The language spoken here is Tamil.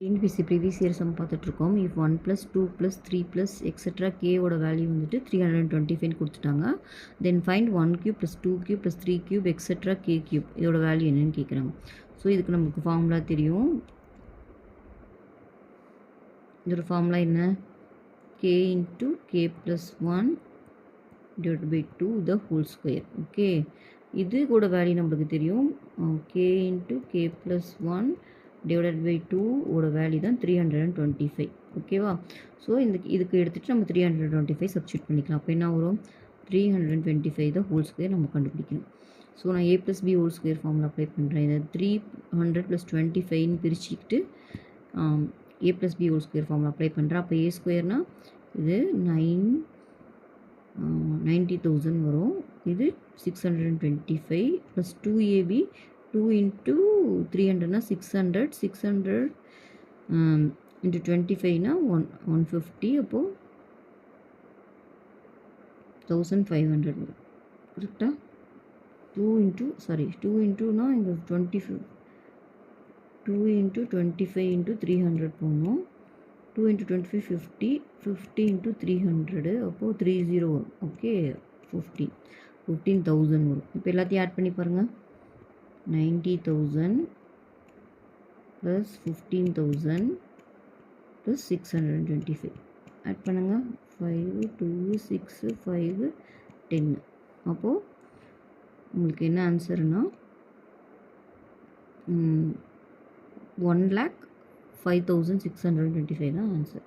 டிஎன்பிஎஸ்சி ப்ரீவியஸ் இயர் சம் பார்த்துட்ருக்கோம். இஃப் 1 + 2 + 3 + எக்ஸெட்ரா கேவோட வேல்யூ வந்துட்டு 325 கொடுத்துட்டாங்க. தென் ஃபைண்ட் 1³ + 2³ + 3³ எக்ஸெட்ரா k³ இதோட வேல்யூ என்னன்னு கேட்குறாங்க. ஸோ இதுக்கு நமக்கு ஃபார்முலா தெரியும். இதோட ஃபார்முலா என்ன? k × k + 1 / 2 the whole square. Okay, இது கூட வேல்யூ நம்மளுக்கு தெரியும். k × k + 1 / 2 ஓட வேல்யூ தான் 325. ஓகேவா? ஸோ இதுக்கு எடுத்துகிட்டு நம்ம 325 சப்ஸ்டியூட் பண்ணிக்கலாம். அப்போ என்ன வரும்? 325 the whole square நம்ம கண்டுபிடிக்கணும். ஸோ நான் a + b whole square formula apply பண்ணுறேன். இதை 300 + 25ன்னு பிரிச்சுக்கிட்டு a + b whole square formula apply பண்ணுறேன். அப்போ a ஸ்கொயர்னால் இது 90,000 வரும். இது 625 + 2ab 2 × 300 600 600 × 25 150. அப்போது 1500 வரும். கரெக்டாக? 2 × இங்கே 25 2 × 25 × 300 போடணும். 2 × 25 50 50 × 300 அப்போது 30 வரும். ஓகே, 15,000 வரும். இப்போ எல்லாத்தையும் ஆட் பண்ணி பாருங்கள். 90,000 + 15,000 + 625 ஆட் பண்ணுங்கள். 5 2 6 5 10. அப்போது உங்களுக்கு என்ன ஆன்சர்னா 1,05,625 தான் ஆன்சர்.